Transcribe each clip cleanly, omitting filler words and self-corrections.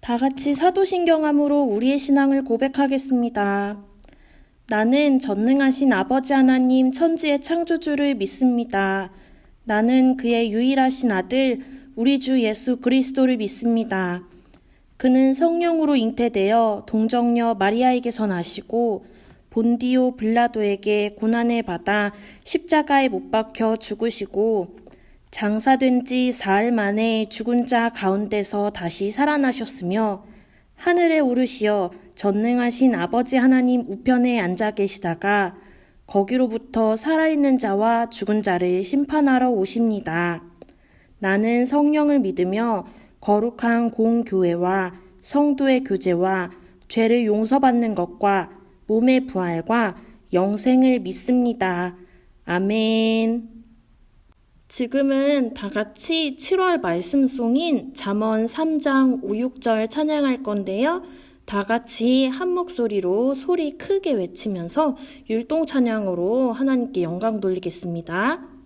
다 같이 사도신경함으로 우리의 신앙을 고백하겠습니다. 나는 전능하신 아버지 하나님 천지의 창조주를 믿습니다. 나는 그의 유일하신 아들 우리 주 예수 그리스도를 믿습니다. 그는 성령으로 잉태되어 동정녀 마리아에게서 나시고 본디오 빌라도에게 고난을 받아 십자가에 못 박혀 죽으시고 장사된 지 사흘 만에 죽은 자 가운데서 다시 살아나셨으며 하늘에 오르시어 전능하신 아버지 하나님 우편에 앉아 계시다가 거기로부터 살아있는 자와 죽은 자를 심판하러 오십니다. 나는 성령을 믿으며 거룩한 공교회와 성도의 교제와 죄를 용서받는 것과 몸의 부활과 영생을 믿습니다. 아멘. 지금은 다 같이 7월 말씀송인 잠언 3장 5, 6절 찬양할 건데요. 다 같이 한 목소리로 소리 크게 외치면서 율동 찬양으로 하나님께 영광 돌리겠습니다.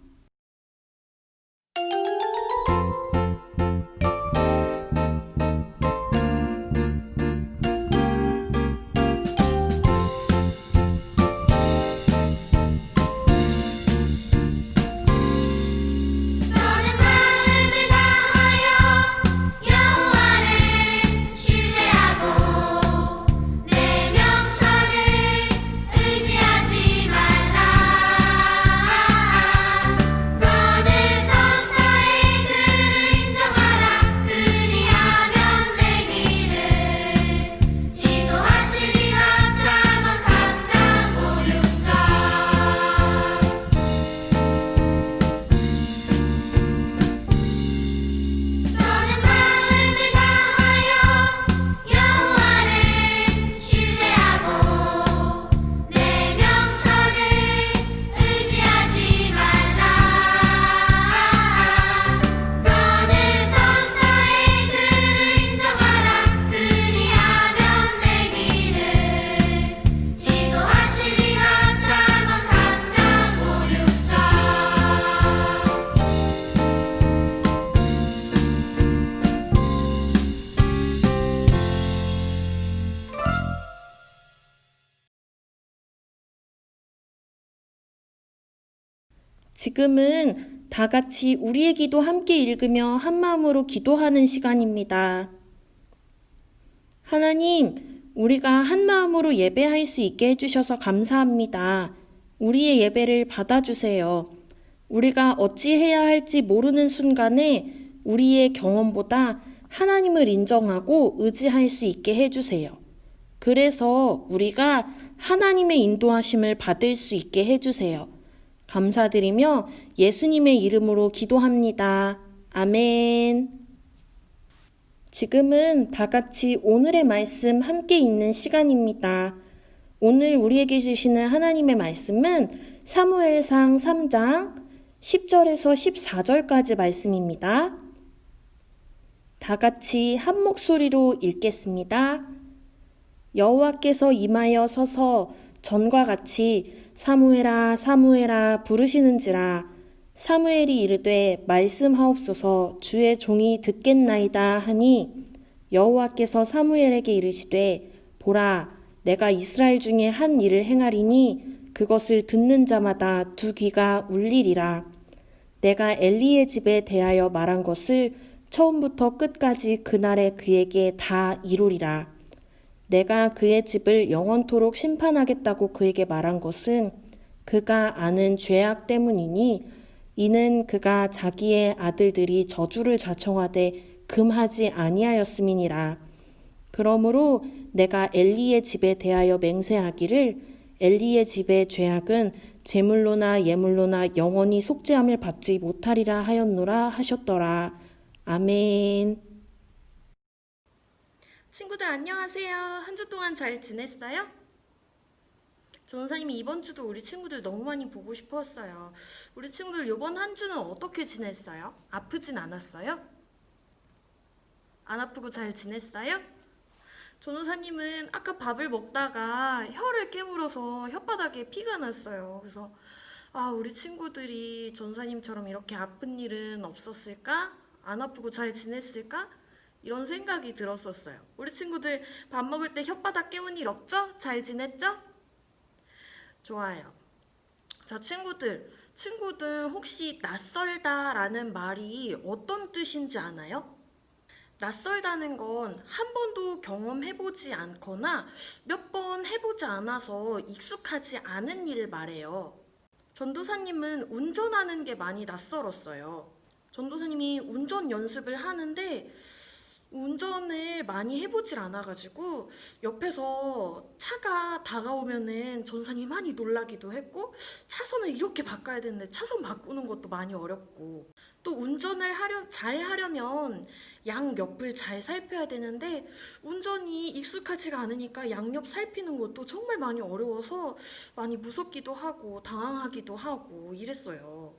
지금은 다 같이 우리의 기도 함께 읽으며 한마음으로 기도하는 시간입니다. 하나님, 우리가 한마음으로 예배할 수 있게 해주셔서 감사합니다. 우리의 예배를 받아주세요. 우리가 어찌해야 할지 모르는 순간에 우리의 경험보다 하나님을 인정하고 의지할 수 있게 해주세요. 그래서 우리가 하나님의 인도하심을 받을 수 있게 해주세요. 감사드리며 예수님의 이름으로 기도합니다. 아멘. 지금은 다 같이 오늘의 말씀 함께 읽는 시간입니다. 오늘 우리에게 주시는 하나님의 말씀은 사무엘상 3장 10절에서 14절까지 말씀입니다. 다 같이 한 목소리로 읽겠습니다. 여호와께서 임하여 서서 전과 같이 사무엘아 사무엘아 부르시는지라. 사무엘이 이르되 말씀하옵소서 주의 종이 듣겠나이다 하니 여호와께서 사무엘에게 이르시되 보라 내가 이스라엘 중에 한 일을 행하리니 그것을 듣는 자마다 두 귀가 울리리라. 내가 엘리의 집에 대하여 말한 것을 처음부터 끝까지 그날에 그에게 다 이루리라. 내가 그의 집을 영원토록 심판하겠다고 그에게 말한 것은 그가 아는 죄악 때문이니 이는 그가 자기의 아들들이 저주를 자청하되 금하지 아니하였음이니라. 그러므로 내가 엘리의 집에 대하여 맹세하기를 엘리의 집의 죄악은 제물로나 예물로나 영원히 속죄함을 받지 못하리라 하였노라 하셨더라. 아멘. 친구들 안녕하세요. 한 주 동안 잘 지냈어요? 전도사님이 이번 주도 우리 친구들 너무 많이 보고 싶었어요. 우리 친구들 이번 한 주는 어떻게 지냈어요? 아프진 않았어요? 안 아프고 잘 지냈어요? 전도사님은 아까 밥을 먹다가 혀를 깨물어서 혓바닥에 피가 났어요. 그래서 우리 친구들이 전도사님처럼 이렇게 아픈 일은 없었을까? 안 아프고 잘 지냈을까? 이런 생각이 들었었어요. 우리 친구들 밥 먹을 때 혓바닥 깨문 일 없죠? 잘 지냈죠? 좋아요. 자, 친구들 혹시 낯설다라는 말이 어떤 뜻인지 아나요? 낯설다는 건 한 번도 경험해보지 않거나 몇 번 해보지 않아서 익숙하지 않은 일을 말해요. 전도사님은 운전하는 게 많이 낯설었어요. 전도사님이 운전 연습을 하는데 운전을 많이 해보질 않아가지고 옆에서 차가 다가오면은 전도사님이 많이 놀라기도 했고 차선을 이렇게 바꿔야 되는데 차선 바꾸는 것도 많이 어렵고 또 운전을 잘 하려면 양옆을 잘 살펴야 되는데 운전이 익숙하지가 않으니까 양옆 살피는 것도 정말 많이 어려워서 많이 무섭기도 하고 당황하기도 하고 이랬어요.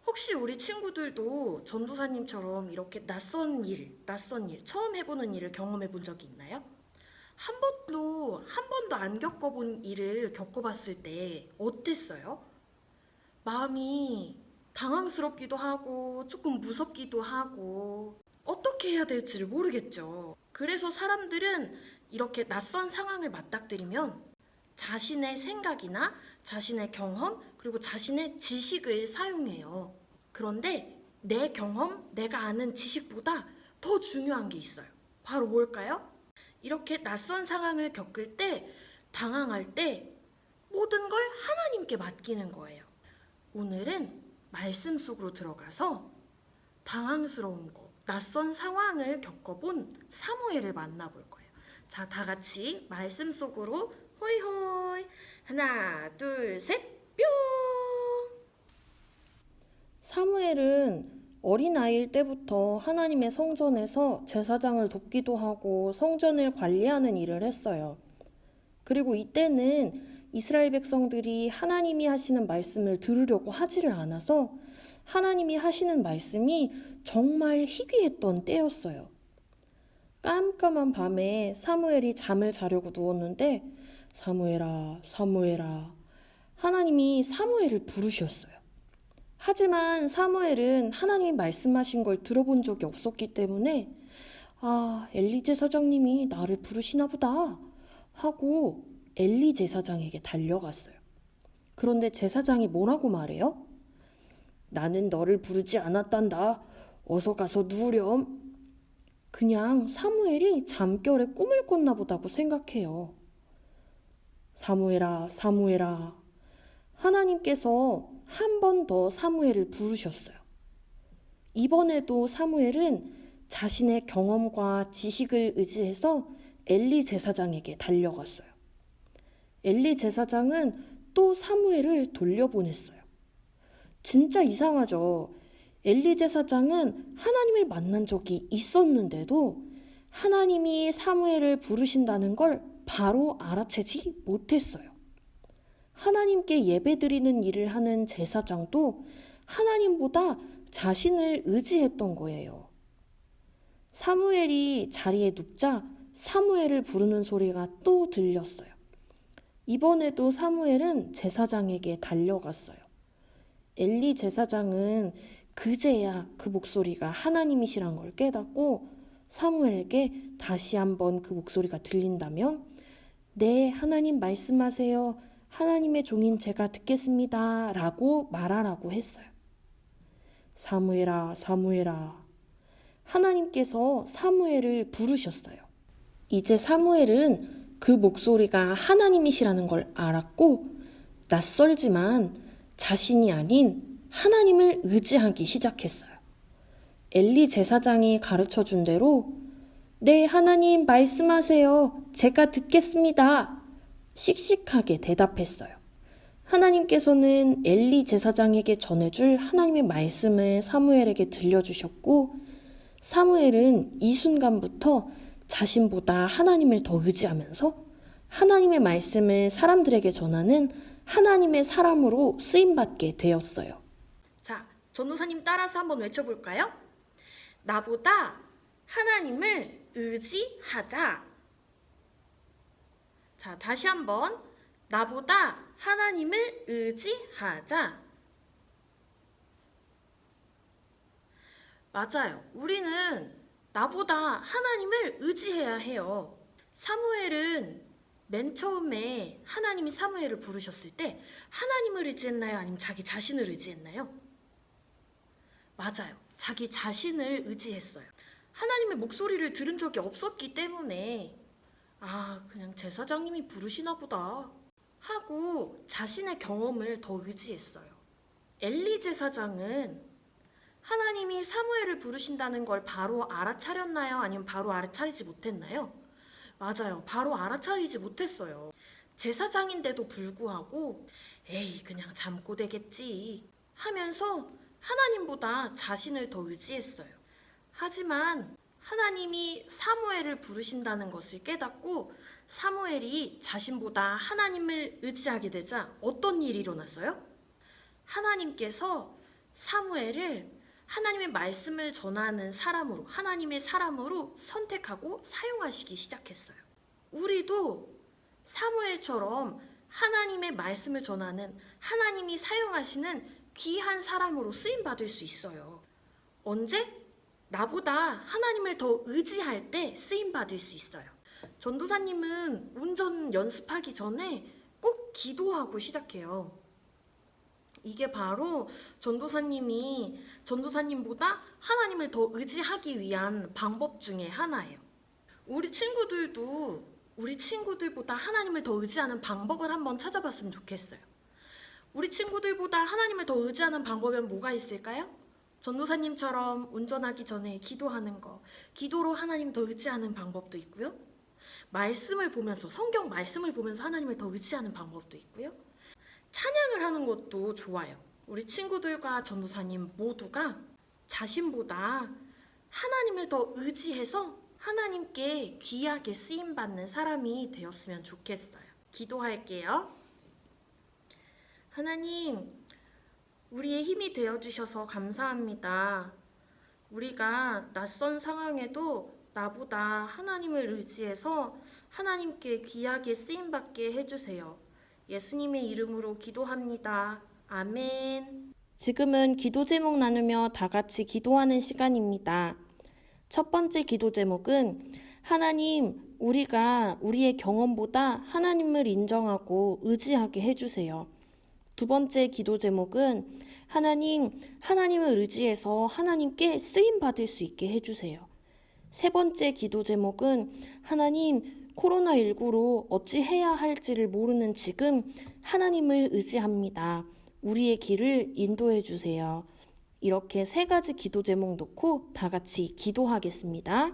혹시 우리 친구들도 전도사님처럼 이렇게 낯선 일, 처음 해보는 일을 경험해 본 적이 있나요? 한 번도 안 겪어본 일을 겪어봤을 때 어땠어요? 마음이 당황스럽기도 하고 조금 무섭기도 하고 어떻게 해야 될지를 모르겠죠. 그래서 사람들은 이렇게 낯선 상황을 맞닥뜨리면 자신의 생각이나 자신의 경험 그리고 자신의 지식을 사용해요. 그런데 내 경험, 내가 아는 지식보다 더 중요한 게 있어요. 바로 뭘까요? 이렇게 낯선 상황을 겪을 때, 당황할 때 모든 걸 하나님께 맡기는 거예요. 오늘은 말씀 속으로 들어가서 당황스러운 거, 낯선 상황을 겪어본 사무엘을 만나볼 거예요. 자, 다 같이 말씀 속으로 호이호이. 하나, 둘, 셋, 뿅! 사무엘은 어린아이일 때부터 하나님의 성전에서 제사장을 돕기도 하고 성전을 관리하는 일을 했어요. 그리고 이때는 이스라엘 백성들이 하나님이 하시는 말씀을 들으려고 하지를 않아서 하나님이 하시는 말씀이 정말 희귀했던 때였어요. 깜깜한 밤에 사무엘이 잠을 자려고 누웠는데 사무엘아, 사무엘아, 하나님이 사무엘을 부르셨어요. 하지만 사무엘은 하나님이 말씀하신 걸 들어본 적이 없었기 때문에 엘리 제사장님이 나를 부르시나 보다 하고 엘리 제사장에게 달려갔어요. 그런데 제사장이 뭐라고 말해요? 나는 너를 부르지 않았단다. 어서 가서 누우렴. 그냥 사무엘이 잠결에 꿈을 꿨나 보다고 생각해요. 사무엘아, 사무엘아. 하나님께서 한 번 더 사무엘을 부르셨어요. 이번에도 사무엘은 자신의 경험과 지식을 의지해서 엘리 제사장에게 달려갔어요. 엘리 제사장은 또 사무엘을 돌려보냈어요. 진짜 이상하죠. 엘리 제사장은 하나님을 만난 적이 있었는데도 하나님이 사무엘을 부르신다는 걸 바로 알아채지 못했어요. 하나님께 예배드리는 일을 하는 제사장도 하나님보다 자신을 의지했던 거예요. 사무엘이 자리에 눕자 사무엘을 부르는 소리가 또 들렸어요. 이번에도 사무엘은 제사장에게 달려갔어요. 엘리 제사장은 그제야 그 목소리가 하나님이시란 걸 깨닫고 사무엘에게 다시 한번 그 목소리가 들린다면 네, 하나님 말씀하세요. 하나님의 종인 제가 듣겠습니다. 라고 말하라고 했어요. 사무엘아, 사무엘아. 하나님께서 사무엘을 부르셨어요. 이제 사무엘은 그 목소리가 하나님이시라는 걸 알았고 낯설지만 자신이 아닌 하나님을 의지하기 시작했어요. 엘리 제사장이 가르쳐준 대로 네, 하나님 말씀하세요. 제가 듣겠습니다. 씩씩하게 대답했어요. 하나님께서는 엘리 제사장에게 전해줄 하나님의 말씀을 사무엘에게 들려주셨고 사무엘은 이 순간부터 자신보다 하나님을 더 의지하면서 하나님의 말씀을 사람들에게 전하는 하나님의 사람으로 쓰임받게 되었어요. 자, 전도사님 따라서 한번 외쳐볼까요? 나보다 하나님을 의지하자. 자, 다시 한번 나보다 하나님을 의지하자. 맞아요. 우리는 나보다 하나님을 의지해야 해요. 사무엘은 맨 처음에 하나님이 사무엘을 부르셨을 때 하나님을 의지했나요? 아니면 자기 자신을 의지했나요? 맞아요. 자기 자신을 의지했어요. 하나님의 목소리를 들은 적이 없었기 때문에 그냥 제사장님이 부르시나 보다 하고 자신의 경험을 더 의지했어요. 엘리 제사장은 하나님이 사무엘을 부르신다는 걸 바로 알아차렸나요? 아니면 바로 알아차리지 못했나요? 맞아요. 바로 알아차리지 못했어요. 제사장인데도 불구하고 에이 그냥 잠꼬대겠지 하면서 하나님보다 자신을 더 의지했어요. 하지만 하나님이 사무엘을 부르신다는 것을 깨닫고 사무엘이 자신보다 하나님을 의지하게 되자 어떤 일이 일어났어요? 하나님께서 사무엘을 하나님의 말씀을 전하는 사람으로, 하나님의 사람으로 선택하고 사용하시기 시작했어요. 우리도 사무엘처럼 하나님의 말씀을 전하는 하나님이 사용하시는 귀한 사람으로 쓰임받을 수 있어요. 언제? 나보다 하나님을 더 의지할 때 쓰임받을 수 있어요. 전도사님은 운전 연습하기 전에 꼭 기도하고 시작해요. 이게 바로 전도사님보다 하나님을 더 의지하기 위한 방법 중에 하나예요. 우리 친구들보다 하나님을 더 의지하는 방법을 한번 찾아봤으면 좋겠어요. 우리 친구들보다 하나님을 더 의지하는 방법엔 뭐가 있을까요? 전도사님처럼 운전하기 전에 기도하는 거, 기도로 하나님 더 의지하는 방법도 있고요. 성경 말씀을 보면서 하나님을 더 의지하는 방법도 있고요. 찬양을 하는 것도 좋아요. 우리 친구들과 전도사님 모두가 자신보다 하나님을 더 의지해서 하나님께 귀하게 쓰임받는 사람이 되었으면 좋겠어요. 기도할게요. 하나님, 우리의 힘이 되어주셔서 감사합니다. 우리가 낯선 상황에도 나보다 하나님을 의지해서 하나님께 귀하게 쓰임받게 해주세요. 예수님의 이름으로 기도합니다. 아멘. 지금은 기도 제목 나누며 다 같이 기도하는 시간입니다. 첫 번째 기도 제목은 하나님, 우리가 우리의 경험보다 하나님을 인정하고 의지하게 해주세요. 두 번째 기도 제목은 하나님, 하나님을 의지해서 하나님께 쓰임받을 수 있게 해주세요. 세 번째 기도 제목은 하나님, 코로나19로 어찌 해야 할지를 모르는 지금 하나님을 의지합니다. 우리의 길을 인도해 주세요. 이렇게 세 가지 기도 제목 놓고 다 같이 기도하겠습니다.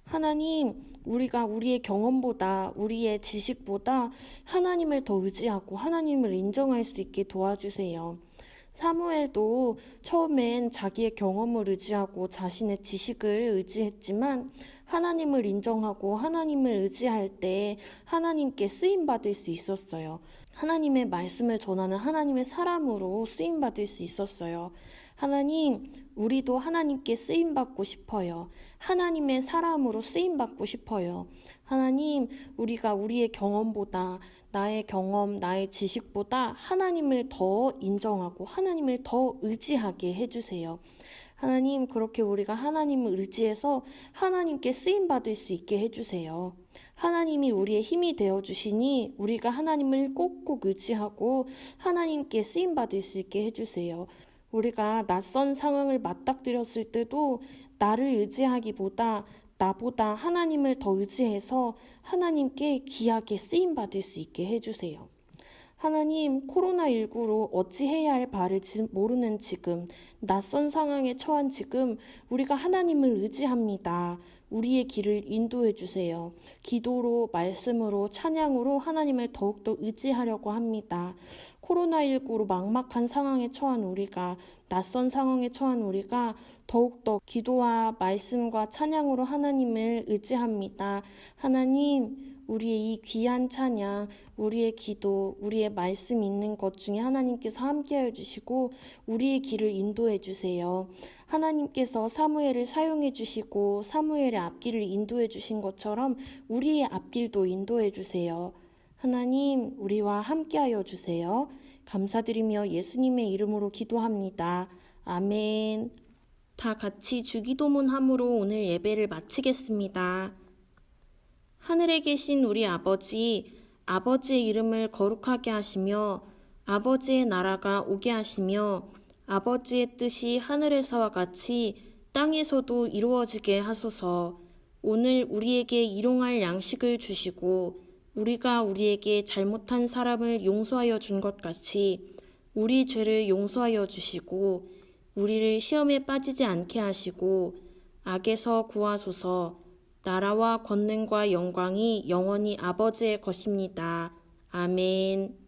하나님, 우리가 우리의 경험보다 우리의 지식보다 하나님을 더 의지하고 하나님을 인정할 수 있게 도와주세요. 사무엘도 처음엔 자기의 경험을 의지하고 자신의 지식을 의지했지만 하나님을 인정하고 하나님을 의지할 때 하나님께 쓰임받을 수 있었어요. 하나님의 말씀을 전하는 하나님의 사람으로 쓰임받을 수 있었어요. 하나님, 우리도 하나님께 쓰임받고 싶어요. 하나님의 사람으로 쓰임받고 싶어요. 하나님, 우리가 우리의 경험보다 나의 경험, 나의 지식보다 하나님을 더 인정하고 하나님을 더 의지하게 해주세요. 하나님, 그렇게 우리가 하나님을 의지해서 하나님께 쓰임받을 수 있게 해주세요. 하나님이 우리의 힘이 되어주시니 우리가 하나님을 꼭꼭 의지하고 하나님께 쓰임받을 수 있게 해주세요. 우리가 낯선 상황을 맞닥뜨렸을 때도 나를 의지하기보다 나보다 하나님을 더 의지해서 하나님께 귀하게 쓰임받을 수 있게 해주세요. 하나님, 코로나19로 어찌 해야 할 바를 모르는 지금, 낯선 상황에 처한 지금 우리가 하나님을 의지합니다. 우리의 길을 인도해 주세요. 기도로, 말씀으로, 찬양으로 하나님을 더욱더 의지하려고 합니다. 코로나19로 막막한 상황에 처한 우리가, 낯선 상황에 처한 우리가 더욱더 기도와 말씀과 찬양으로 하나님을 의지합니다. 하나님, 우리의 이 귀한 찬양, 우리의 기도, 우리의 말씀 있는 것 중에 하나님께서 함께하여 주시고 우리의 길을 인도해 주세요. 하나님께서 사무엘을 사용해 주시고 사무엘의 앞길을 인도해 주신 것처럼 우리의 앞길도 인도해 주세요. 하나님, 우리와 함께하여 주세요. 감사드리며 예수님의 이름으로 기도합니다. 아멘. 다 같이 주기도문함으로 오늘 예배를 마치겠습니다. 하늘에 계신 우리 아버지, 아버지의 이름을 거룩하게 하시며 아버지의 나라가 오게 하시며 아버지의 뜻이 하늘에서와 같이 땅에서도 이루어지게 하소서. 오늘 우리에게 일용할 양식을 주시고 우리가 우리에게 잘못한 사람을 용서하여 준 것 같이 우리 죄를 용서하여 주시고 우리를 시험에 빠지지 않게 하시고 악에서 구하소서. 나라와 권능과 영광이 영원히 아버지의 것입니다. 아멘.